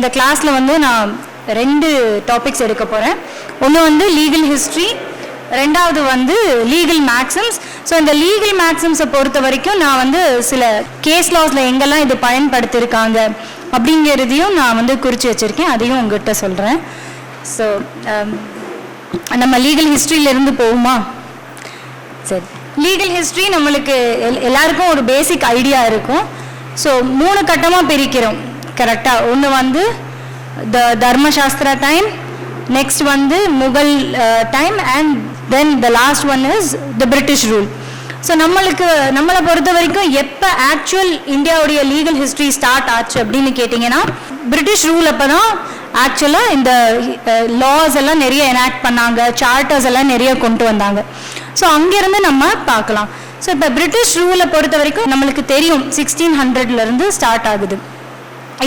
இந்த கிளாஸில் வந்து நான் 2 டாபிக்ஸ் எடுக்க போகிறேன். ஒன்று வந்து லீகல் ஹிஸ்ட்ரி, ரெண்டாவது வந்து லீகல் மேக்ஸிம்ஸ். ஸோ இந்த லீகல் மேக்ஸிம்ஸை பொறுத்த வரைக்கும் நான் வந்து சில கேஸ் லாஸில் எங்கெல்லாம் இது பயன்படுத்தியிருக்காங்க அப்படிங்கிறதையும் நான் வந்து குறித்து வச்சுருக்கேன், அதையும் உங்கள்கிட்ட சொல்கிறேன். ஸோ நம்ம லீகல் ஹிஸ்ட்ரியிலேருந்து போகுமா? சரி, லீகல் ஹிஸ்ட்ரி நம்மளுக்கு எல்லாருக்கும் ஒரு பேசிக் ஐடியா இருக்கும். ஸோ 3 கட்டமாக பிரிக்கிறோம் கரெக்டாக. ஒன்று வந்து தர்மசாஸ்திரா டைம், நெக்ஸ்ட் வந்து Mughal time, and then the last one is the British rule. So நம்மளை பொறுத்த வரைக்கும் எப்போ ஆக்சுவல் இந்தியாவுடைய லீகல் ஹிஸ்ட்ரி ஸ்டார்ட் ஆச்சு அப்படின்னு கேட்டிங்கன்னா, பிரிட்டிஷ் ரூல் அப்போ தான் ஆக்சுவலாக இந்த லாஸ் எல்லாம் நிறைய எனாக்ட் பண்ணாங்க, சார்ட்டர்ஸ் எல்லாம் நிறைய கொண்டு வந்தாங்க. ஸோ அங்கேருந்து நம்ம பார்க்கலாம். ஸோ இப்போ பிரிட்டிஷ் ரூலை பொறுத்த வரைக்கும் நம்மளுக்கு தெரியும் 1600லேருந்து ஸ்டார்ட் ஆகுது.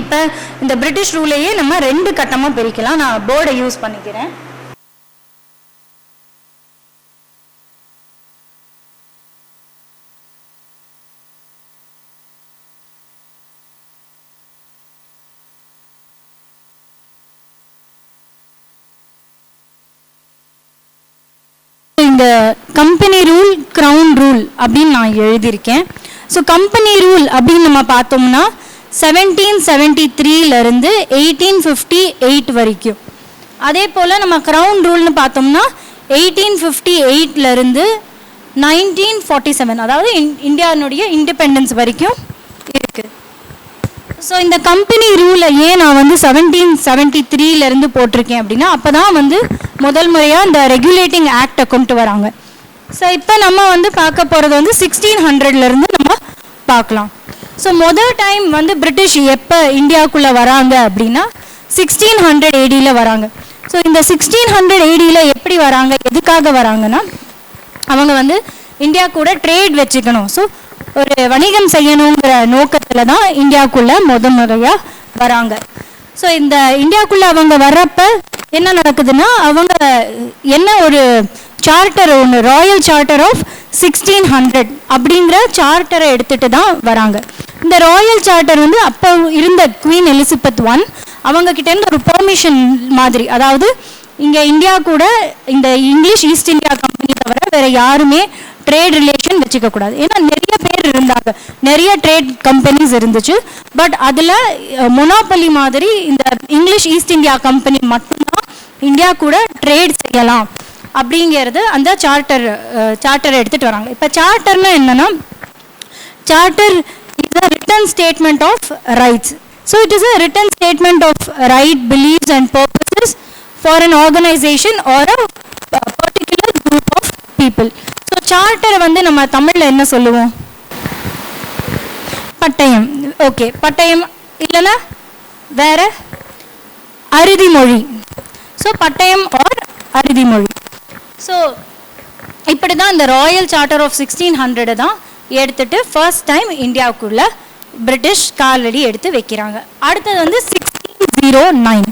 இப்போ இந்த பிரிட்டிஷ் ரூலையே நம்ம 2 கட்டமாக பிரிக்கலாம். நான் போர்டை யூஸ் பண்ணிக்கிறேன். இந்த கம்பெனி ரூல், கிரவுன் ரூல் அப்படின்னு நான் எழுதியிருக்கேன். ஸோ கம்பெனி ரூல் அப்படின்னு நம்ம பார்த்தோம்னா 1773லேருந்து 1858 வரைக்கும். அதே போல் நம்ம கிரவுன் ரூல்னு பார்த்தோம்னா 1858லேருந்து 1947, அதாவது இந்தியாவுடைய இண்டிபெண்டன்ஸ் வரைக்கும் இருக்குது. ஸோ இந்த கம்பெனி ரூலை ஏன் நான் வந்து 1773லேருந்து போட்டிருக்கேன் அப்படின்னா, அப்போ தான் வந்து முதல் முறையாக இந்த ரெகுலேட்டிங் ஆக்டை கொண்டு வராங்க. ஸோ இப்போ நம்ம வந்து பார்க்க போகிறது வந்து 1600லேருந்து நம்ம பார்க்கலாம். ஸோ முதல் டைம் வந்து பிரிட்டிஷ் எப்போ இந்தியாவுக்குள்ளே வராங்க அப்படின்னா 1600 ADயில் வராங்க. ஸோ இந்த 1600 ADயில் எப்படி வராங்க, எதுக்காக வராங்கன்னா, அவங்க வந்து இந்தியா கூட ட்ரேட் வச்சுக்கணும், ஸோ ஒரு வணிகம் செய்யணுங்கிற நோக்கத்தில் தான் இந்தியாவுக்குள்ளே முறையாக வராங்க. ஸோ இந்த இந்தியாவுக்குள்ளே அவங்க வர்றப்ப என்ன நடக்குதுன்னா, அவங்க என்ன ஒரு சார்ட்டர், ஒன்று ராயல் சார்ட்டர் ஆஃப் 1600 அப்படிங்கிற சார்ட்டரை எடுத்துகிட்டு தான் வராங்க. இந்த ராயல் சார்ட்டர் வந்து அப்போ இருந்த குவீன் எலிசபெத் I அவங்கக்கிட்டேருந்து ஒரு பெர்மிஷன் மாதிரி, அதாவது இங்கே இந்தியா கூட இந்த இங்கிலீஷ் ஈஸ்ட் இந்தியா கம்பெனி தவிர வேறு யாருமே ட்ரேட் ரிலேஷன் வச்சுக்கக்கூடாது. ஏன்னா நிறைய பேர் இருந்தாங்க, நிறைய ட்ரேட் கம்பெனிஸ் இருந்துச்சு. பட் அதில் மொனோபலி மாதிரி இந்த இங்கிலீஷ் ஈஸ்ட் இந்தியா கம்பெனி மட்டும்தான் இந்தியா கூட ட்ரேட் செய்யலாம் அப்படிங்கிறது அந்த சார்ட்டரை எடுத்துகிட்டு வராங்க. இப்போ சார்ட்டர்னா என்னென்னா, charter is a written statement of rights. So it is a written statement of right, beliefs and purposes for an organisation or a particular group of people. So சார்ட்டரை வந்து நம்ம தமிழில் என்ன சொல்லுவோம்? பட்டயம். ஓகே, பட்டயம் இல்லைன்னா வேற அறுதிமொழி. ஸோ பட்டயம் ஆர் அறுதிமொழி. ஸோ இப்படி தான் இந்த ராயல் சார்ட்டர் ஆஃப் 1600 தான் எடுத்துகிட்டு ஃபர்ஸ்ட் டைம் இந்தியாவுக்குள்ள பிரிட்டிஷ் காலடி எடுத்து வைக்கிறாங்க. அடுத்தது வந்து 1609.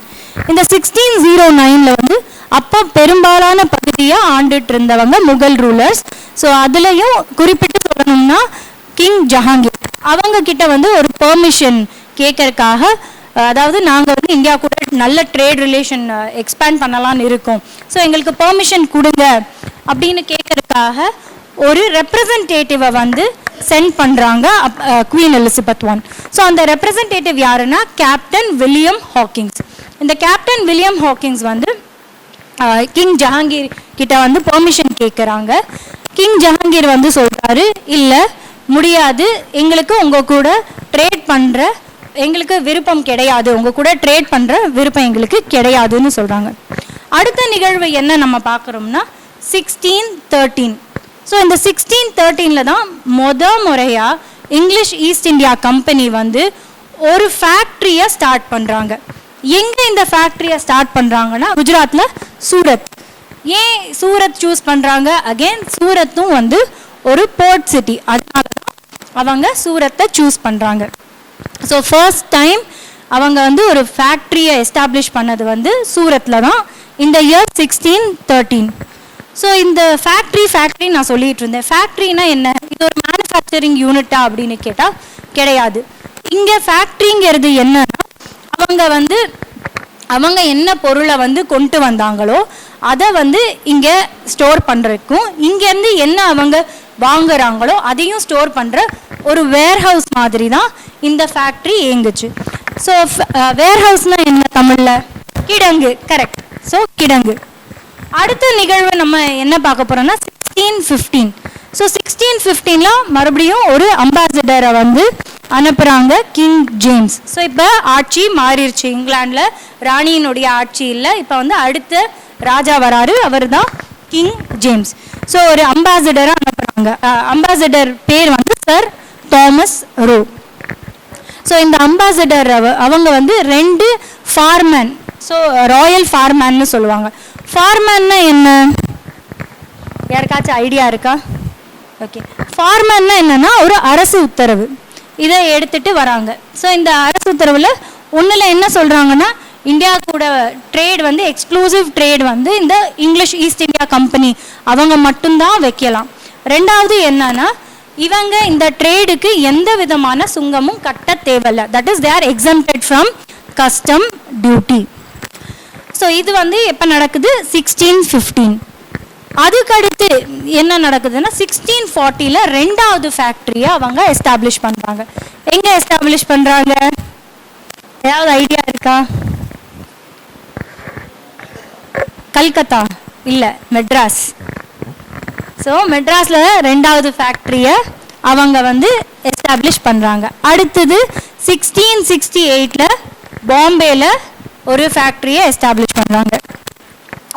இந்த 1609ல் வந்து அப்போ பெரும்பாலான பகுதியை ஆண்டுட்டு இருந்தவங்க முகல் ரூலர்ஸ். ஸோ அதுலேயும் குறிப்பிட்டு சொல்லணும்னா கிங் ஜஹாங்கீர் அவங்க கிட்ட வந்து ஒரு பெர்மிஷன் கேட்கறதுக்காக, அதாவது நாங்கள் வந்து இந்தியா கூட நல்ல ட்ரேட் ரிலேஷன் எக்ஸ்பேண்ட் பண்ணலான்னு இருக்கோம், ஸோ எங்களுக்கு பெர்மிஷன் கொடுங்க அப்படின்னு கேட்கறதுக்காக ஒரு ரெப்ரசன்டேட்டிவை வந்து சென்ட் பண்ணுறாங்க குவீன் எலிசபெத் I. ஸோ அந்த ரெப்ரசன்டேட்டிவ் யாருன்னா கேப்டன் வில்லியம் ஹாக்கிங்ஸ். இந்த கேப்டன் வில்லியம் ஹாக்கிங்ஸ் வந்து கிங் ஜஹாங்கீர் கிட்ட வந்து பெர்மிஷன் கேட்குறாங்க. கிங் ஜஹாங்கீர் வந்து சொல்கிறாரு, இல்லை முடியாது, எங்களுக்கு உங்கள் கூட ட்ரேட் பண்ணுற எங்களுக்கு விருப்பம் கிடையாது, உங்கள் கூட ட்ரேட் பண்ணுற விருப்பம் எங்களுக்கு கிடையாதுன்னு சொல்கிறாங்க. அடுத்த நிகழ்வு என்ன நம்ம பார்க்குறோம்னா 1613. ஸோ இந்த 1613ல் தான் முறையாக இங்கிலீஷ் ஈஸ்ட் இந்தியா கம்பெனி வந்து ஒரு ஃபேக்ட்ரியை ஸ்டார்ட் பண்ணுறாங்க. எங்கே இந்த ஃபேக்ட்ரியை ஸ்டார்ட் பண்ணுறாங்கன்னா குஜராத்தில் சூரத். ஏன் சூரத் சூஸ் பண்ணுறாங்க? அகெயின் சூரத்தும் வந்து ஒரு போர்ட் சிட்டி, அதனால தான் அவங்க சூரத்தை சூஸ் பண்ணுறாங்க. ஸோ ஃபர்ஸ்ட் டைம் அவங்க வந்து ஒரு ஃபேக்ட்ரியை எஸ்டாப்ளிஷ் பண்ணது வந்து சூரத்தில் தான் இந்த இயர் 1613. ஸோ இந்த ஃபேக்ட்ரி நான் சொல்லிட்டு இருந்தேன். ஃபேக்ட்ரினா என்ன? இது ஒரு மேனுஃபேக்சரிங் யூனிட்டா அப்படின்னு கேட்டால் கிடையாது. இங்கே ஃபேக்ட்ரிங்கிறது என்னன்னா, அவங்க என்ன பொருளை கொண்டு வந்தாங்களோ அதை இங்கே ஸ்டோர் பண்ணுறதுக்கும் இங்கேருந்து என்ன அவங்க வாங்குறாங்களோ அதையும் ஸ்டோர் பண்ணுற ஒரு வேர்ஹவுஸ் மாதிரி தான் இந்த ஃபேக்ட்ரி இயங்குச்சு. ஸோ வேர்ஹவுஸ்னால் என்ன தமிழில்? கிடங்கு. கரெக்ட். ஸோ கிடங்கு. அடுத்த நிகழ்வு நம்ம என்ன பார்க்க போகிறோம்னா 1615. ஸோ 1615 மறுபடியும் ஒரு அம்பாசிடரை அனுப்புகிறாங்க, கிங் ஜேம்ஸ். ஸோ இப்போ ஆட்சி மாறிடுச்சு, இங்கிலாண்டில் ராணியினுடைய ஆட்சி இல்லை, இப்போ அடுத்த ராஜா வராரு, அவர் தான் கிங் ஜேம்ஸ். ஸோ ஒரு அம்பாசிடரை அனுப்புகிறாங்க. அம்பாசிடர் பேர் சர் தாமஸ் ரோ. ஸோ இந்த அம்பாசிடர் அவங்க 2 ஃபார்மேன், ஸோ ராயல் ஃபார்மேன்னு சொல்லுவாங்க. ஃபார்மேன்னா என்ன, யாருக்காச்சும் ஐடியா இருக்கா? ஓகே, ஃபார்மேன்னா என்னன்னா ஒரு அரசு உத்தரவு, இதை எடுத்துட்டு வராங்க. ஸோ இந்த அரசு உத்தரவில் ஒன்றில் என்ன சொல்கிறாங்கன்னா, இந்தியா கூட ட்ரேட் எக்ஸ்க்ளூசிவ் ட்ரேட் இந்த இங்கிலீஷ் ஈஸ்ட் இந்தியா கம்பெனி அவங்க மட்டும்தான் வைக்கலாம். ரெண்டாவது என்னன்னா, இவங்க இந்த ட்ரேடுக்கு எந்த விதமான சுங்கமும் கட்ட தேவையில்லை. That is they are exempted from custom duty. So இது எப்போ நடக்குது? 1615. அதுக்கடுத்து என்ன நடக்குதுன்னா 1640 2வது ஃபேக்ட்ரியை அவங்க எஸ்டாப்ளிஷ் பண்ணுறாங்க. எங்கே எஸ்டாப்ளிஷ் பண்ணுறாங்க? ஏதாவது ஐடியா இருக்கா? கல்கத்தா இல்லை, மெட்ராஸ். ஸோ மெட்ராஸில் 2வது ஃபேக்ட்ரியை அவங்க எஸ்டாப்ளிஷ் பண்ணுறாங்க. அடுத்தது 1668 பாம்பேயில் ஒரு ஃபேக்ட்ரியை எஸ்டாப்ளிஷ் பண்ணுறாங்க.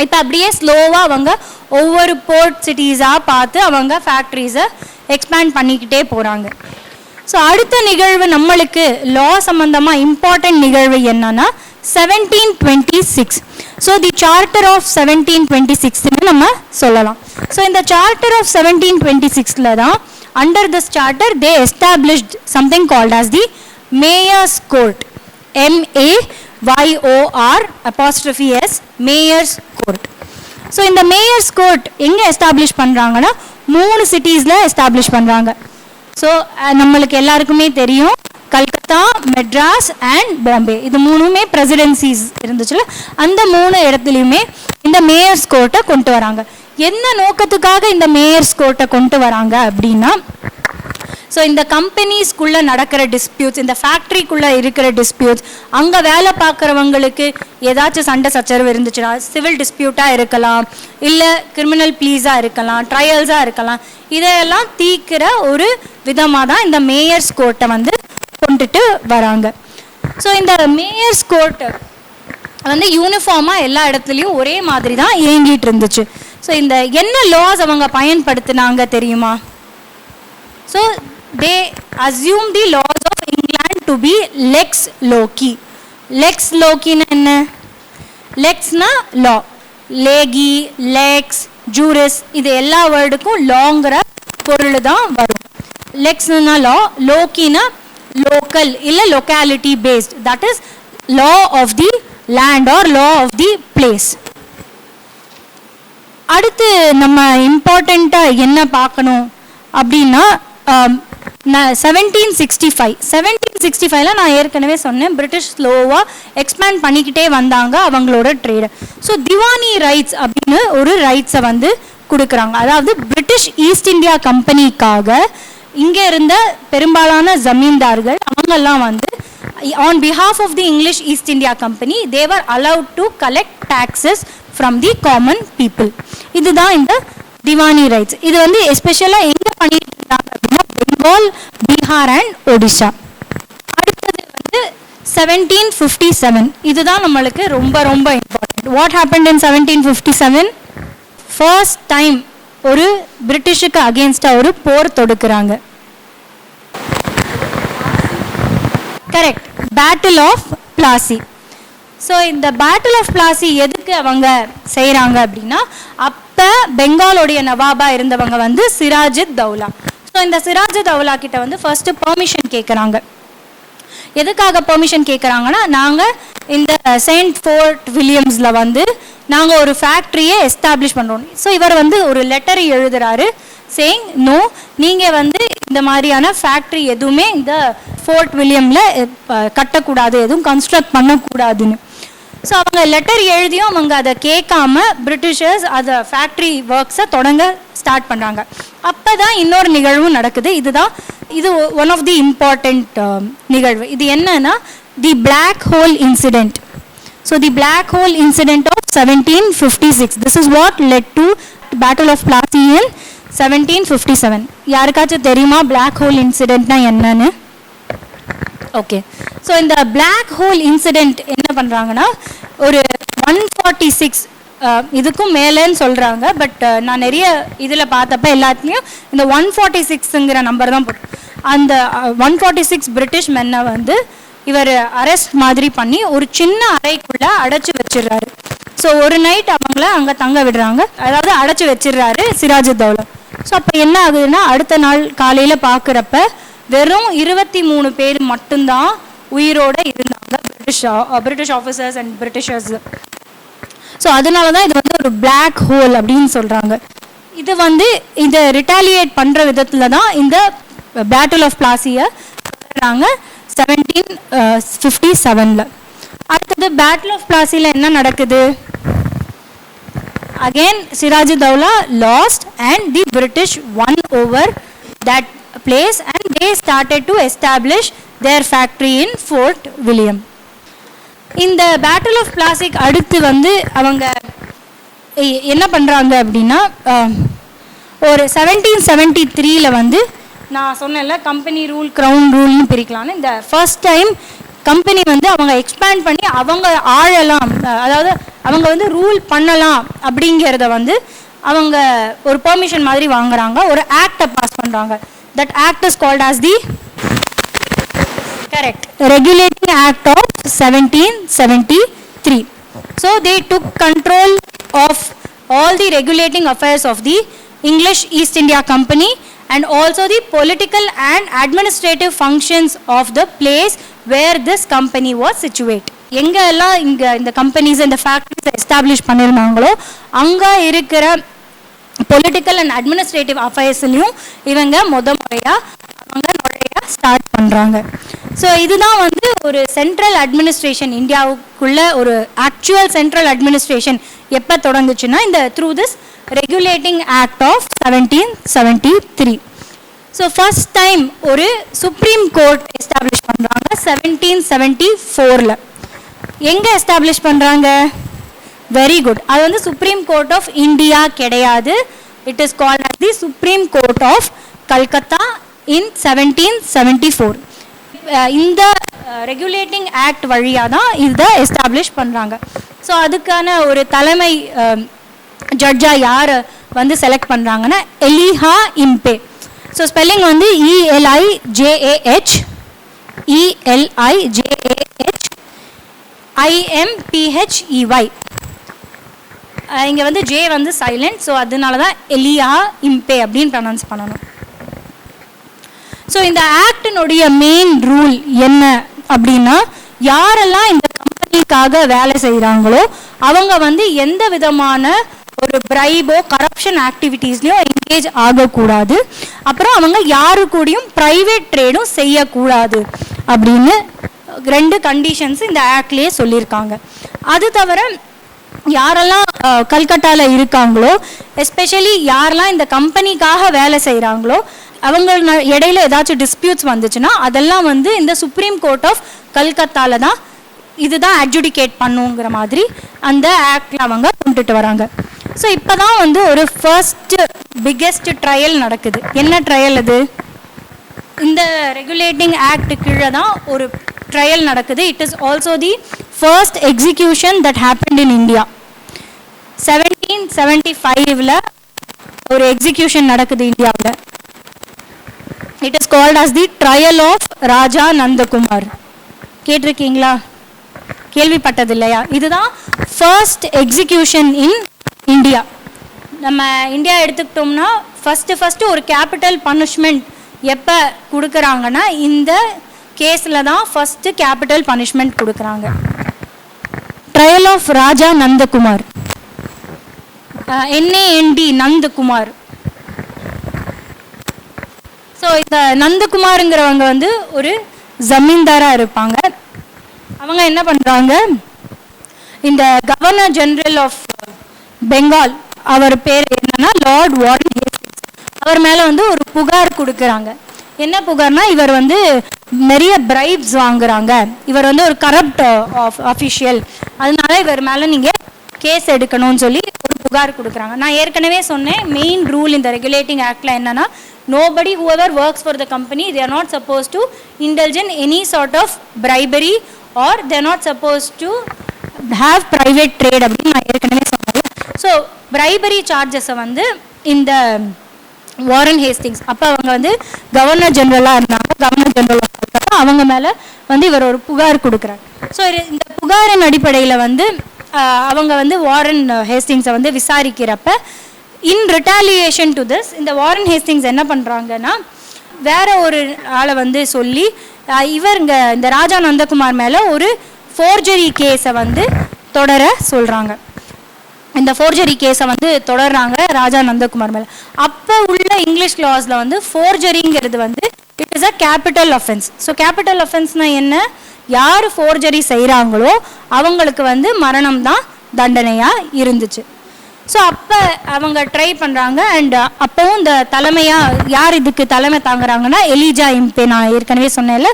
இப்போ அப்படியே ஸ்லோவாக அவங்க ஒவ்வொரு போர்ட் சிட்டிஸாக பார்த்து அவங்க ஃபேக்ட்ரிஸை எக்ஸ்பேண்ட் பண்ணிக்கிட்டே போகிறாங்க. ஸோ அடுத்த நிகழ்வு நம்மளுக்கு லா சம்மந்தமாக இம்பார்ட்டன்ட் நிகழ்வு என்னன்னா 1726. ஸோ தி சார்ட்டர் ஆஃப் 1726 நம்ம சொல்லலாம். ஸோ இந்த சார்ட்டர் ஆஃப் 1726 தான் under this charter they established something called as the mayor's court. MAYOR' mayor's court. So இந்த மேயர்ஸ் கோர்ட் எங்கே எஸ்டாப்ளிஷ் பண்ணுறாங்கன்னா 3 சிட்டிஸில் எஸ்டாப்ளிஷ் பண்ணுறாங்க. ஸோ நம்மளுக்கு எல்லாருக்குமே தெரியும், கல்கத்தா, மெட்ராஸ் அண்ட் பாம்பே, இது 3மே பிரசிடென்சிஸ் இருந்துச்சுல, அந்த 3 இடத்துலையுமே இந்த மேயர்ஸ் கோர்ட்டை கொண்டு வராங்க. என்ன நோக்கத்துக்காக இந்த மேயர்ஸ் கோர்ட்டை கொண்டு வராங்க அப்படின்னா, ஸோ இந்த கம்பெனிஸ்குள்ளே நடக்கிற டிஸ்பியூட்ஸ், இந்த ஃபேக்ட்ரிக்குள்ளே இருக்கிற டிஸ்பியூட்ஸ், அங்கே வேலை பார்க்குறவங்களுக்கு ஏதாச்சும் சண்டை சச்சரவு இருந்துச்சுன்னா, சிவில் டிஸ்பியூட்டாக இருக்கலாம், இல்லை கிரிமினல் ப்ளீஸாக இருக்கலாம், ட்ரையல்ஸாக இருக்கலாம், இதையெல்லாம் தீர்க்கிற ஒரு விதமாக தான் இந்த மேயர்ஸ் கோர்ட்டை கொண்டுட்டு வராங்க. ஸோ இந்த மேயர்ஸ் கோர்ட்டு யூனிஃபார்மாக எல்லா இடத்துலையும் ஒரே மாதிரி தான் இயங்கிட்டு இருந்துச்சு. ஸோ இந்த என்ன லாஸ் அவங்க பயன்படுத்தினாங்க தெரியுமா? So they assume the laws of England to be lex loci. lex loci na enna? lex na law, legi, lex, juris, இது எல்லா வேர்டுக்கும் லாங்கிற பொருள் தான் வரும். லெக்ஸ்னா law, லோக்கினா local இல்ல locality based, that is law of the land or law of the place. அடுத்து நம்ம இம்பார்ட்டண்ட்டாக என்ன பார்க்கணும் அப்படின்னா 1765 நான் ஏற்கனவே சொன்னேன், பிரிட்டிஷ் ஸ்லோவாக எக்ஸ்பேண்ட் பண்ணிக்கிட்டே வந்தாங்க அவங்களோட ட்ரேடை. ஸோ திவானி ரைட்ஸ் அப்படின்னு ஒரு ரைட்ஸை கொடுக்குறாங்க. அதாவது பிரிட்டிஷ் ஈஸ்ட் இந்தியா கம்பெனிக்காக இங்கே இருந்த பெரும்பாலான ஜமீன்தார்கள் அவங்கெல்லாம் on behalf of the English East India Company they were allowed to collect taxes from the common people. இதுதான் இந்த திவானி ரைட்ஸ். இது எஸ்பெஷலாக எங்கே பண்ணிட்டு இருந்தாங்க அப்படின்னா பெங்கால், பீகார் அண்ட் ஒடிஷா. அடுத்தது 1757. இதுதான் நம்மளுக்கு ரொம்ப ரொம்ப important. What happened in 1757? First time ஒரு பிரிட்டிஷுக்கு அகேன்ஸ்டாக ஒரு போர் தொடுக்கிறாங்க. Correct, battle of Plassey. So இந்த பேட்டில் ஆஃப் பிளாசி எதுக்கு அவங்க செய்கிறாங்க அப்படின்னா, அப்போ பெங்காலோடைய நவாபாக இருந்தவங்க சிராஜுத் தௌலா. ஸோ இந்த சிராஜுத் தௌலா கிட்ட ஃபர்ஸ்ட் பெர்மிஷன் கேட்குறாங்க. எதுக்காக பெர்மிஷன் கேட்குறாங்கன்னா, நாங்கள் இந்த செயின்ட் ஃபோர்ட் வில்லியம்ஸில் நாங்கள் ஒரு ஃபேக்ட்ரியை எஸ்டாப்ளிஷ் பண்ணுறோம். ஸோ இவர் ஒரு லெட்டர் எழுதுறாரு சேயிங் நோ, நீங்கள் இந்த இந்த மாதிரியான ஃபேக்ட்ரி எதுவுமே இந்த ஃபோர்ட் வில்லியமில் கட்டக்கூடாது, எதுவும் கன்ஸ்ட்ரக்ட் பண்ணக்கூடாதுன்னு. ஸோ அவங்க லெட்டர் எழுதியும் அவங்க அதை கேட்காம பிரிட்டிஷர்ஸ் அதை ஃபேக்ட்ரி ஒர்க்ஸை தொடங்க ஸ்டார்ட் பண்ணுறாங்க. அப்போ தான் இன்னொரு நிகழ்வும் நடக்குது. இது ஒன் ஆஃப் தி இம்பார்ட்டண்ட் நிகழ்வு. இது என்னன்னா the black hole incident. So the black hole incident of 1756. This is what led to battle of Plassey in 1757. யாருக்காச்சும் தெரியுமா பிளாக் ஹோல் இன்சிடெண்ட்னா என்னன்னு? ஓகே, ஸோ இந்த பிளாக் ஹோல் இன்சிடெண்ட் என்ன பண்ணுறாங்கன்னா ஒரு 146 இதுக்கும் மேலேன்னு சொல்கிறாங்க. பட் நான் நிறைய இதில் பார்த்தப்ப எல்லாத்துலேயும் இந்த 146ங்கிற நம்பர் தான் போட்டு, அந்த 146 பிரிட்டிஷ் மென்னை வந்து இவர் அரெஸ்ட் மாதிரி பண்ணி ஒரு சின்ன அறைக்குள்ளே அடைச்சி வச்சிடுறாரு. ஸோ ஒரு நைட் அவங்கள அங்கே தங்க விடுறாங்க, அதாவது அடைச்சி வச்சிடுறாரு சிராஜுத்தௌலா. ஸோ அப்போ என்ன ஆகுதுன்னா அடுத்த நாள் காலையில் பார்க்குறப்ப வெறும் 23 பேர் மட்டும்தான் உயிரோடு இருந்தாங்க, British officers and Britishers. So அதனால தான் இது வந்து ஒரு பிளாக் ஹோல் அப்படின்னு சொல்கிறாங்க. இது வந்து இதை ரிட்டாலியேட் பண்ணுற விதத்தில் தான் இந்த பேட்டில் ஆஃப் பிளாசியை சொல்கிறாங்க 1757. அடுத்தது பேட்டில் ஆஃப் பிளாசியில் என்ன நடக்குது? Again Sirajuddaulah lost and the British won over that place and they started to establish their factory in Fort William. இந்த பேட்டில் ஆஃப் பிளாசிக்கு அடுத்து வந்து அவங்க என்ன பண்ணுறாங்க அப்படின்னா ஒரு 1773 வந்து நான் சொன்னேன்ல கம்பெனி ரூல் க்ரௌன் ரூல்னு பிரிக்கலான்னு, இந்த ஃபர்ஸ்ட் டைம் கம்பெனி வந்து அவங்க எக்ஸ்பேண்ட் பண்ணி அவங்க ஆழலாம், அதாவது அவங்க வந்து ரூல் பண்ணலாம் அப்படிங்கிறத வந்து அவங்க ஒரு பெர்மிஷன் மாதிரி வாங்குறாங்க, ஒரு ஆக்டை பாஸ் பண்ணுறாங்க. That act is called as the Regulating Act of 1773. So they took control of all the regulating affairs of the English East India Company and also the political and administrative functions of the place where this company was situate. எங்க எல்லாம் இந்த companies இந்த factories establish பண்ணியிருந்தாங்களோ அங்கே இருக்கிற political and administrative அஃபேர்ஸ்லையும் இவங்க முறையாக அவங்க நுழைய ஸ்டார்ட் பண்ணுறாங்க. ஸோ இதுதான் வந்து ஒரு சென்ட்ரல் அட்மினிஸ்ட்ரேஷன், இந்தியாவுக்குள்ள ஒரு ஆக்சுவல் சென்ட்ரல் அட்மினிஸ்ட்ரேஷன் எப்போ தொடங்குச்சுன்னா இந்த through this Regulating Act of 1773. So first time ஒரு சுப்ரீம் கோர்ட் எஸ்டாப்ளிஷ் பண்ணுறாங்க 1774. எங்கே எஸ்டாப்ளிஷ் பண்ணுறாங்க? வெரி குட், அது வந்து சுப்ரீம் கோர்ட் ஆஃப் இந்தியா கிடையாது. It is called as the Supreme Court of Calcutta in 1774. இந்த ரெகுலேட்டிங் ஆக்ட் வழியாக தான் இதை எஸ்டாப்ளிஷ் பண்ணுறாங்க. ஸோ அதுக்கான ஒரு தலைமை ஜட்ஜாக யார் வந்து செலக்ட் பண்ணுறாங்கன்னா எலிஹா இம்பே. ஸோ ஸ்பெல்லிங் வந்து ELIJAH IMPHEY. இங்கே வந்து ஜே வந்து சைலண்ட், ஸோ அதனால தான் எலியா இம்பே அப்படின்னு ப்ரொனவுன்ஸ் பண்ணணும். ஸோ இந்த ஆக்டினுடைய மெயின் ரூல் என்ன அப்படின்னா யாரெல்லாம் இந்த கம்பெனிக்காக வேலை செய்கிறாங்களோ அவங்க வந்து எந்த விதமான ஒரு பிரைபோ கரப்ஷன் ஆக்டிவிட்டீஸ்லையும் என்கேஜ் ஆகக்கூடாது, அப்புறம் அவங்க யாரு கூடயும் ப்ரைவேட் ட்ரேடும் செய்யக்கூடாது அப்படின்னு 2 கண்டிஷன்ஸ் இந்த ஆக்ட்லேயே சொல்லியிருக்காங்க. அது தவிர யாரெல்லாம் கல்கட்டாவில் இருக்காங்களோ, எஸ்பெஷலி யாரெல்லாம் இந்த கம்பெனிக்காக வேலை செய்கிறாங்களோ அவங்க இடையில ஏதாச்சும் டிஸ்பியூட்ஸ் வந்துச்சுன்னா அதெல்லாம் வந்து இந்த சுப்ரீம் கோர்ட் ஆஃப் கல்கத்தாவில் தான் இதுதான் அட்ஜுடிகேட் பண்ணுங்கிற மாதிரி அந்த ஆக்டில் அவங்க கொண்டுட்டு வராங்க. ஸோ இப்போ தான் வந்து ஒரு ஃபர்ஸ்ட் பிக்கெஸ்ட் ட்ரையல் நடக்குது. என்ன ட்ரையல் அது? இந்த ரெகுலேட்டிங் ஆக்ட் கீழே தான் ஒரு ட்ரையல் நடக்குது. It is also the first execution that happened in India. 1775 ஒரு எக்ஸிக்யூஷன் நடக்குது இந்தியாவில். It is called as the trial of Raja Nandakumar. கேட்டிருக்கீங்களா? கேள்விப்பட்டது இல்லையா? இதுதான் ஃபர்ஸ்ட் எக்ஸிக்யூஷன் இன் இந்தியா. நம்ம இந்தியா எடுத்துக்கிட்டோம்னா ஃபஸ்ட்டு ஒரு கேபிட்டல் பனிஷ்மெண்ட் எப்போ கொடுக்குறாங்கன்னா இந்த கேஸில் தான் ஃபஸ்ட்டு கேபிட்டல் பனிஷ்மெண்ட் கொடுக்குறாங்க. Trial of Raja Nandakumar, NAND Nandakumar. So so இந்த நந்தகுமாருங்கிறவங்க வந்து ஒரு ஜமீன்தாராக இருப்பாங்க. அவங்க என்ன பண்ணுறாங்க, இந்த கவர்னர் ஜெனரல் ஆஃப் பெங்கால், அவர் பேர் என்னன்னா லார்ட் வாரன் ஹேஸ்டிங்ஸ், அவர் மேலே வந்து ஒரு புகார் கொடுக்குறாங்க. என்ன புகார்னா, இவர் வந்து நிறைய பிரைப்ஸ் வாங்குறாங்க, இவர் வந்து ஒரு கரப்ட் ஆஃபீஷியல், அதனால இவர் மேலே நீங்கள் கேஸ் எடுக்கணும்னு சொல்லி ஒரு புகார் கொடுக்குறாங்க. நான் ஏற்கனவே சொன்னேன், மெயின் ரூல் இந்த ரெகுலேட்டிங் ஆக்டில் என்னன்னா, nobody whoever works for the company, they are not supposed to indulge in any sort of bribery or they are not supposed to have private trade அப்படின்னு நான் ஏற்கனவே சொன்னேன். ஸோ பிரைபரி சார்ஜஸை வந்து இந்த Warren Hastings, அப்போ அவங்க வந்து கவர்னர் ஜெனரலாக இருந்தாங்க, கவர்னர் ஜெனரல் அவங்க மேலே வந்து இவர் ஒரு புகார் கொடுக்குறாங்க. ஸோ இந்த புகாரின் அடிப்படையில் வந்து அவங்க வந்து வாரன் ஹேஸ்டிங்ஸை வந்து விசாரிக்கிறப்ப, இன் ரிட்டாலியேஷன் டு திஸ், இந்த வாரன் ஹேஸ்டிங்ஸ் என்ன பண்ணுறாங்கன்னா, வேற ஒரு ஆளை வந்து சொல்லி இவருங்க இந்த ராஜா நந்தகுமார் மேலே ஒரு ஃபோர்ஜரி கேஸை வந்து தொடர சொல்கிறாங்க. இந்த ஃபோர்ஜரி கேஸை வந்து தொடர்றாங்க ராஜா நந்தகுமார் மேலே. அப்போ உள்ள இங்கிலீஷ் லாஸில் வந்து ஃபோர்ஜரிங்கிறது வந்து it is a capital offence. So capital அஃபென்ஸ்னால் என்ன, யார் ஃபோர்ஜரி செய்கிறாங்களோ அவங்களுக்கு வந்து மரணம் தான் தண்டனையாக இருந்துச்சு. ஸோ அப்போ அவங்க ட்ரை பண்ணுறாங்க. அண்ட் அப்போவும் இந்த தலைமையாக யார் இதுக்கு தலைமை தாங்குறாங்கன்னா, எலிஜா இம்பே, நான் ஏற்கனவே சொன்னேன்ல,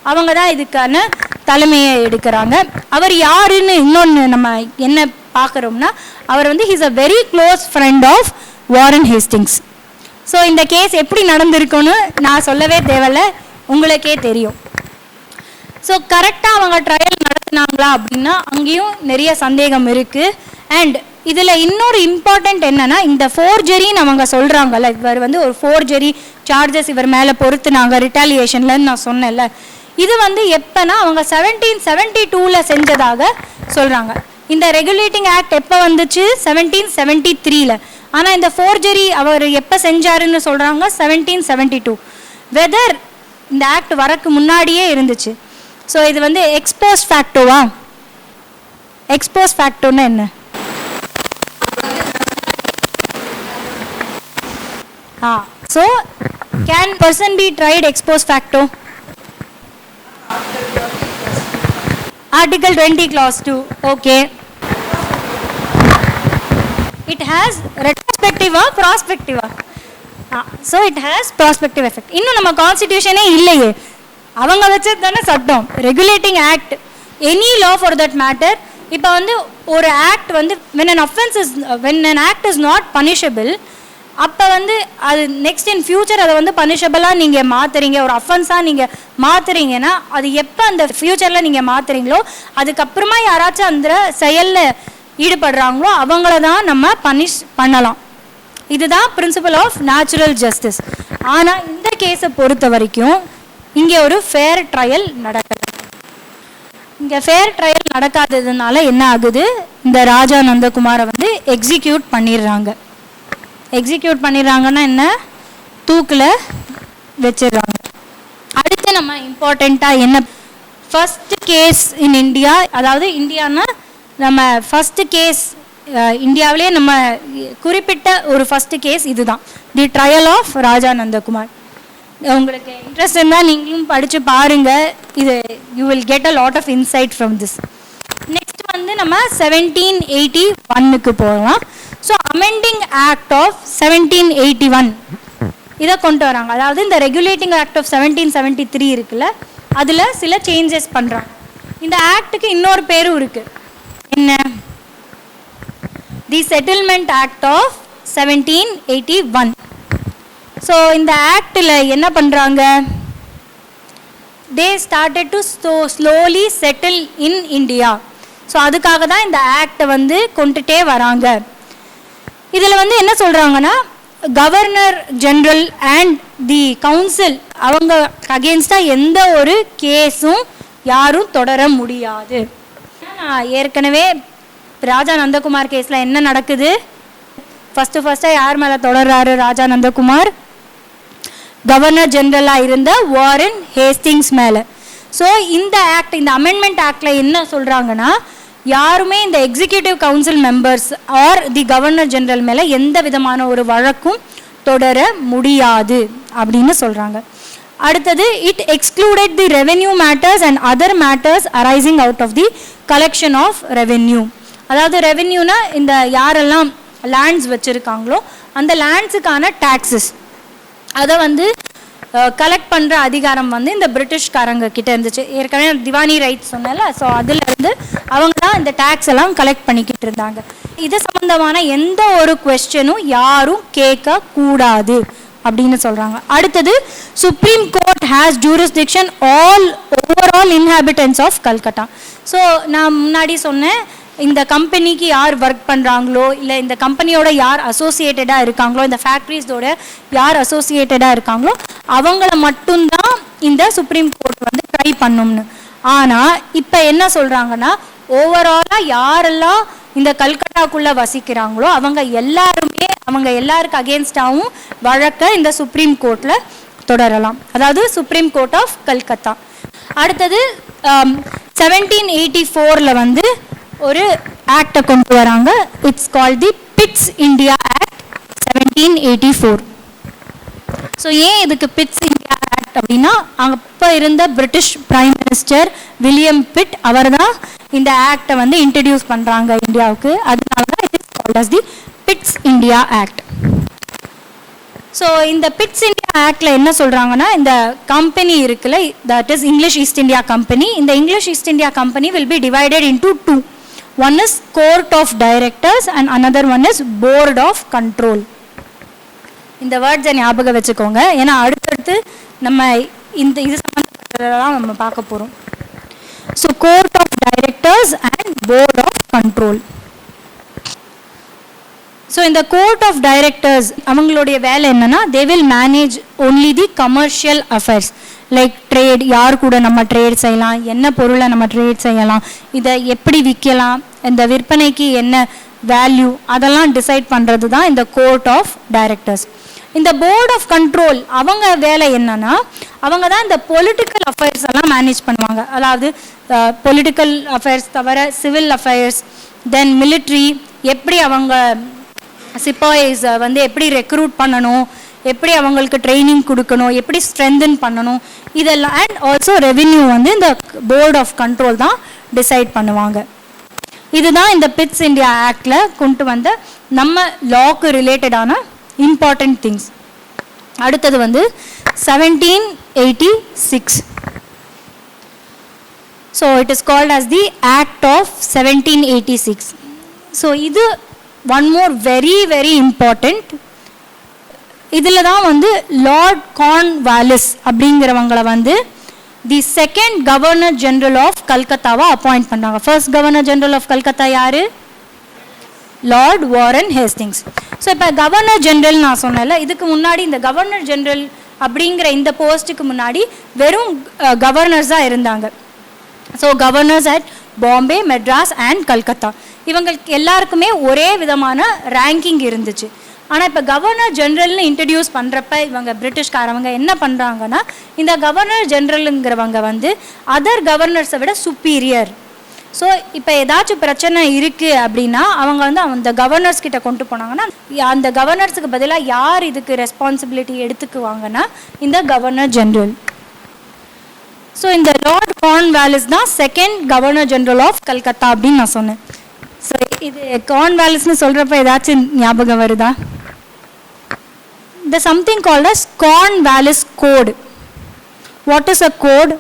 அவங்க தான் இதுக்கான தலைமையை எடுக்கிறாங்க. அவர் யாருன்னு இன்னொன்று நம்ம என்ன பார்க்குறோம்னா, அவர் வந்து he's a very close friend of Warren Hastings. So இந்த கேஸ் எப்படி நடந்திருக்குன்னு நான் சொல்லவே தேவையில்ல, உங்களுக்கே தெரியும். ஸோ கரெக்டாக அவங்க ட்ரையல் நடத்தினாங்களா அப்படின்னா அங்கேயும் நிறைய சந்தேகம் இருக்குது. அண்ட் இதில் இன்னொரு இம்பார்ட்டண்ட் என்னென்னா, இந்த ஃபோர்ஜரின்னு அவங்க சொல்கிறாங்கல்ல, இவர் வந்து ஒரு ஃபோர்ஜரி சார்ஜஸ் இவர் மேலே பொறுத்துனாங்க ரிட்டாலியேஷன்லன்னு நான் சொன்னேன்ல, இது வந்து எப்போனா அவங்க 1772 செஞ்சதாக சொல்கிறாங்க. இந்த ரெகுலேட்டிங் ஆக்ட் எப்போ வந்துச்சு, 1773. ஆனால் இந்த ஃபோர்ஜரி அவர் எப்போ செஞ்சாருன்னு சொல்கிறாங்க 1772. வெதர் இந்த ஆக்ட் வரக்கு முன்னாடியே இருந்துச்சு. ஸோ இது வந்து எக்ஸ்போஸ் ஃபேக்டோவா? எக்ஸ்போஸ் ஃபேக்டோன்னு என்ன? So can person be tried ex post facto? Article 20 clause 2. Okay. It has retrospective or prospective? So it has prospective effect. இன்னும் நம்ம கான்ஸ்டிடியூஷனே இல்லையே, அவங்க வச்சது தானே சட்டம், regulating act, any law for that matter. இப்போ வந்து ஒரு ஆக்ட் வந்து when an act is not punishable, அப்போ வந்து அது நெக்ஸ்ட் இன் ஃபியூச்சர் அதை வந்து பனிஷபிளாக நீங்கள் மாற்றுறீங்க, ஒரு அஃபென்ஸாக நீங்கள் மாற்றுறீங்கன்னா, அது எப்போ அந்த ஃப்யூச்சரில் நீங்கள் மாற்றுறீங்களோ அதுக்கப்புறமா யாராச்சும் அந்த செயலில் ஈடுபடுறாங்களோ அவங்கள தான் நம்ம பனிஷ் பண்ணலாம். இதுதான் பிரின்சிபல் ஆஃப் நேச்சுரல் ஜஸ்டிஸ். ஆனால் இந்த கேஸை பொறுத்த வரைக்கும் இங்கே ஒரு ஃபேர் ட்ரையல் நடக்கலை. இங்கே ஃபேர் ட்ரையல் நடக்காததுனால என்ன ஆகுது, இந்த ராஜா நந்தகுமாரை வந்து எக்ஸிக்யூட் பண்ணிடுறாங்க. எக்ஸிக்யூட் பண்ணிடுறாங்கன்னா என்ன, தூக்கில் வச்சிடுறாங்க. அடுத்து நம்ம இம்பார்ட்டண்ட்டாக என்ன, ஃபஸ்ட்டு கேஸ் இன் இந்தியா, அதாவது இந்தியானா நம்ம ஃபஸ்ட்டு கேஸ் இந்தியாவிலே நம்ம குறிப்பிட்ட ஒரு ஃபஸ்ட்டு கேஸ் இதுதான், the trial of Raja Nandakumar. உங்களுக்கு இன்ட்ரெஸ்ட் இருந்தால் நீங்களும் படித்து பாருங்கள், இது you will get a lot of insight from this. Next வந்து நம்ம 1781 போகலாம். ஸோ அமெண்டிங் ஆக்ட் ஆஃப் 1781 இதை கொண்டு வராங்க. அதாவது இந்த ரெகுலேட்டிங் ஆக்ட் ஆஃப் 1773 இருக்குல்ல, அதில் சில சேஞ்சஸ் பண்ணுறாங்க. இந்த ஆக்டுக்கு இன்னொரு பேரும் இருக்குது, என்ன, தி செட்டில்மெண்ட் ஆக்ட் ஆஃப் 1781. ஸோ இந்த ஆக்டில் என்ன பண்ணுறாங்க, they started to slowly settle in India. So அதுக்காக தான் இந்த ஆக்டை வந்து கொண்டுட்டே வராங்க. இதில் வந்து என்ன சொல்கிறாங்கன்னா, governor general and the council அவங்க அகெயின்ஸ்டாக எந்த ஒரு கேஸும் யாரும் தொடர முடியாது. நான் ஏற்கனவே ராஜா நந்தகுமார் கேஸில் என்ன நடக்குது, ஃபஸ்ட்டாக யார் மேலே தொடர்றாரு ராஜா நந்தகுமார், கவர்னர் ஜெனரலாக இருந்த வாரன் ஹேஸ்டிங்ஸ் மேலே. ஸோ இந்த ஆக்ட், இந்த அமெண்ட்மெண்ட் ஆக்டில் என்ன சொல்கிறாங்கன்னா, யாருமே இந்த executive council members or the governor general மேலே எந்த விதமான ஒரு வழக்கும் தொடர முடியாது அப்படின்னு சொல்கிறாங்க. அடுத்தது it excluded the revenue matters and other matters arising out of the collection of revenue. அதாவது ரெவென்யூனா இந்த யாரெல்லாம் லேண்ட்ஸ் வச்சுருக்காங்களோ அந்த லேண்ட்ஸுக்கான டேக்ஸஸ் அதை வந்து கலெக்ட் பண்ணுற அதிகாரம் வந்து இந்த பிரிட்டிஷ்காரங்க கிட்ட இருந்துச்சு. ஏற்கனவே திவானி ரைட்ஸ் சொன்னல, ஸோ அதுலேருந்து அவங்க தான் இந்த டேக்ஸ் எல்லாம் கலெக்ட் பண்ணிக்கிட்டு இருந்தாங்க. இது சம்மந்தமான எந்த ஒரு கொஸ்டினும் யாரும் கேட்கக்கூடாது அப்படின்னு சொல்கிறாங்க. அடுத்தது supreme court has jurisdiction over all inhabitants of Calcutta. So நான் முன்னாடி சொன்னேன், இந்த கம்பெனிக்கு யார் ஒர்க் பண்ணுறாங்களோ இல்லை இந்த கம்பெனியோட யார் அசோசியேட்டடாக இருக்காங்களோ இந்த ஃபேக்ட்ரிஸோட யார் அசோசியேட்டடாக இருக்காங்களோ அவங்கள மட்டும்தான் இந்த சுப்ரீம் கோர்ட் வந்து ட்ரை பண்ணும்னு. ஆனால் இப்போ என்ன சொல்கிறாங்கன்னா, ஓவராலாக யாரெல்லாம் இந்த கல்கட்டாக்குள்ளே வசிக்கிறாங்களோ அவங்க எல்லாருக்கு அகேன்ஸ்டாகவும் வழக்க இந்த சுப்ரீம் கோர்ட்டில் தொடரலாம். அதாவது சுப்ரீம் கோர்ட் ஆஃப் கல்கத்தா. அடுத்தது 1784 வந்து ஒரு ஆக்டை கொண்டு வராங்க. It's called the Pitt's India Act 1784. So ஏன் இதுக்கு பிட்ஸ் இந்தியா ஆக்ட் அப்படின்னா, அப்போ இருந்த British prime minister William Pitt அவர் தான் இந்த ஆக்டை வந்து இன்ட்ரடியூஸ் பண்ணுறாங்க இந்தியாவுக்கு. அதனால தான் it is called as the Pitt's India Act. So இந்த பிட்ஸ் இந்தியா ஆக்டில் என்ன சொல்கிறாங்கன்னா, இந்த கம்பெனி இருக்குல்ல, that is English East India Company. இந்த English East India Company will be divided into two. One is court of directors and another one is board of control. இந்த வேர்ட்ஸை ஞாபகம் வச்சுக்கோங்க, ஏன்னா அடுத்தடுத்து நம்ம இது சம்மந்தப்பட்டதான் நம்ம பார்க்க போகிறோம். So court of directors and board of control. So இந்த கோர்ட் ஆஃப் டைரக்டர்ஸ் அவங்களுடைய வேலை என்னன்னா, they will manage only the commercial affairs like trade, யார் கூட நம்ம ட்ரேட் செய்யலாம், என்ன பொருளை நம்ம ட்ரேட் செய்யலாம், இதை எப்படி விற்கலாம், இந்த விற்பனைக்கு என்ன வேல்யூ, அதெல்லாம் டிசைட் பண்ணுறது தான் இந்த கோர்ட் ஆஃப் டைரக்டர்ஸ். இந்த போர்ட் ஆஃப் கண்ட்ரோல் அவங்க வேலை என்னன்னா, அவங்க தான் இந்த பொலிட்டிக்கல் அஃபேர்ஸ் எல்லாம் மேனேஜ் பண்ணுவாங்க. அதாவது பொலிட்டிக்கல் அஃபேர்ஸ் தவிர சிவில் அஃபேர்ஸ், தென் மிலிட்ரி, எப்படி அவங்க சிப்பாய்ஸ் வந்து எப்படி ரெக்ரூட் பண்ணணும், எப்படி அவங்களுக்கு ட்ரைனிங் கொடுக்கணும், எப்படி ஸ்ட்ரென்தன் பண்ணணும், இதெல்லாம். அண்ட் ஆல்சோ ரெவென்யூ வந்து இந்த போர்ட் ஆஃப் கண்ட்ரோல் தான் டிசைட் பண்ணுவாங்க. இதுதான் இந்த பிட்ஸ் இந்தியா ஆக்டில் கொண்டு வந்த நம்ம லாக்கு ரிலேட்டடான இம்பார்ட்டன்ட் திங்ஸ். அடுத்தது வந்து 1786. So it is called as the Act of 1786. So இது one more very very important. இதில் தான் வந்து லார்ட் கார்ன்வாலிஸ் அப்படிங்கிறவங்களை வந்து the second governor general of கல்கத்தாவை அப்பாயிண்ட் பண்ணாங்க. First Governor general of Calcutta யார்? Lord Warren Hastings. ஸோ இப்போ கவர்னர் ஜெனரல் நான் சொன்னேன்ல, இதுக்கு முன்னாடி இந்த கவர்னர் ஜெனரல் அப்படிங்கிற இந்த போஸ்ட்டுக்கு முன்னாடி வெறும் கவர்னர்ஸாக இருந்தாங்க. So governors at Bombay, Madras and Calcutta, இவங்களுக்கு எல்லாருக்குமே ஒரே விதமான ரேங்கிங் இருந்துச்சு. ஆனால் இப்போ கவர்னர் ஜெனரல்னு இன்ட்ரடியூஸ் பண்ணுறப்ப இவங்க பிரிட்டிஷ்காரவங்க என்ன பண்ணுறாங்கன்னா, இந்த கவர்னர் ஜெனரலுங்கிறவங்க வந்து அதர் கவர்னர்ஸை விட சுப்பீரியர். ஸோ இப்போ ஏதாச்சும் பிரச்சனை இருக்குது அப்படின்னா அவங்க வந்து அந்த கவர்னர்ஸ் கிட்ட கொண்டு போனாங்கன்னா, அந்த கவர்னர்ஸுக்கு பதிலாக யார் இதுக்கு ரெஸ்பான்சிபிலிட்டி எடுத்துக்குவாங்கன்னா இந்த கவர்னர் ஜெனரல். ஸோ இந்த லார்ட் கார்ன்வாலிஸ் தான் second governor general of Calcutta அப்படின்னு நான் சொன்னேன். ஸோ இது கார்ன்வாலிஸ்னு சொல்கிறப்ப ஏதாச்சும் ஞாபகம் வருதா? There's something called as Cornwallis Code. What is a code?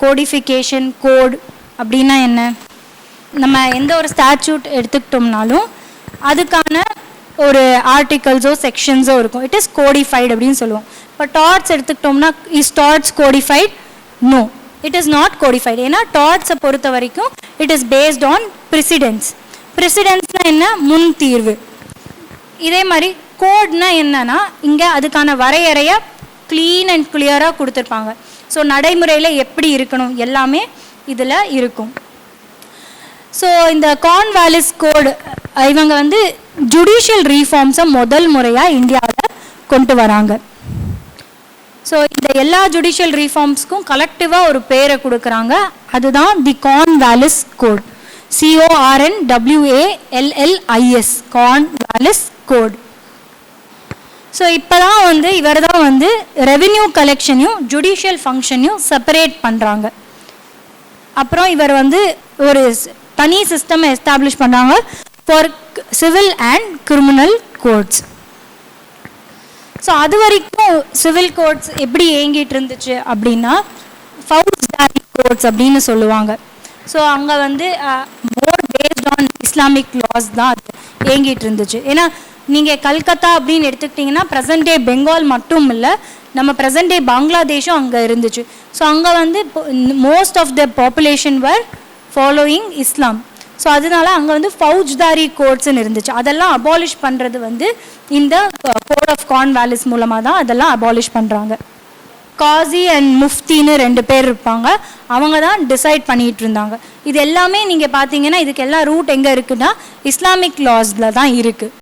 Codification, code அப்படின்னா என்ன? நம்ம எந்த ஒரு ஸ்டாட்யூட் எடுத்துக்கிட்டோம்னாலும் அதுக்கான ஒரு ஆர்டிகல்ஸோ செக்ஷன்ஸோ இருக்கும். இட் இஸ் கோடிஃபைட் அப்படின்னு சொல்லுவோம். இப்போ டாட்ஸ் எடுத்துக்கிட்டோம்னா, is torts codified? No, it is not codified. ஏன்னா டாட்ஸை பொறுத்த வரைக்கும் it is based on precedents. ப்ரிசிடென்ஸ்னால் என்ன? முன் தீர்வு. இதே மாதிரி கோட்னா என்னன்னா, இங்கே அதுக்கான வரையறையை க்ளீன் அண்ட் கிளியராக கொடுத்துருப்பாங்க. ஸோ நடைமுறையில் எப்படி இருக்கணும் எல்லாமே இதில் இருக்கும். ஸோ இந்த கார்ன்வாலிஸ் கோடு இவங்க வந்து ஜுடிஷியல் ரீஃபார்ம்ஸை முதல் முறையாக இந்தியாவில் கொண்டு வராங்க. ஸோ இந்த எல்லா ஜுடிஷியல் ரீஃபார்ம்ஸ்க்கும் கலெக்டிவாக ஒரு பேரை கொடுக்குறாங்க. அதுதான் the Cornwallis Code. CORNWALLIS, Cornwallis Code. So இப்போ தான் வந்து இவர் தான் வந்து ரெவென்யூ கலெக்ஷனையும் ஜுடிஷியல் ஃபங்க்ஷனையும் செப்பரேட் பண்ணுறாங்க. அப்புறம் இவர் வந்து ஒரு தனி சிஸ்டம் எஸ்டாப்ளிஷ் பண்ணுறாங்க for civil and criminal courts. So அது வரைக்கும் சிவில் கோர்ட்ஸ் எப்படி இயங்கிட்டு இருந்துச்சு அப்படின்னா ஃபவுஜ்தாரி கோர்ட்ஸ் அப்படின்னு சொல்லுவாங்க. ஸோ அங்கே வந்து மோர் பேஸ்ட் ஆன் இஸ்லாமிக் லாஸ் தான் அது இயங்கிட்டு இருந்துச்சு. ஏன்னா நீங்கள் கல்கத்தா அப்படின்னு எடுத்துக்கிட்டிங்கன்னா ப்ரெசன்ட் டே பெங்கால் மட்டும் இல்லை, நம்ம ப்ரெசன்ட் டே பங்களாதேஷும் அங்கே இருந்துச்சு. ஸோ அங்கே வந்து most of the population were following Islam. So அதனால அங்கே வந்து ஃபவுஜ்தாரி கோர்ட்ஸ்ன்னு இருந்துச்சு. அதெல்லாம் அபாலிஷ் பண்ணுறது வந்து இந்த கோட் ஆஃப் கார்ன்வாலிஸ் மூலமாக தான் அதெல்லாம் அபாலிஷ் பண்ணுறாங்க. காசி அண்ட் முஃப்தின்னு 2 பேர் இருப்பாங்க, அவங்க தான் டிசைட் பண்ணிகிட்டு இருந்தாங்க. இது எல்லாமே நீங்கள் பார்த்தீங்கன்னா இதுக்கு எல்லாம் ரூட் எங்கே இருக்குன்னா இஸ்லாமிக் லாஸில் தான் இருக்குது.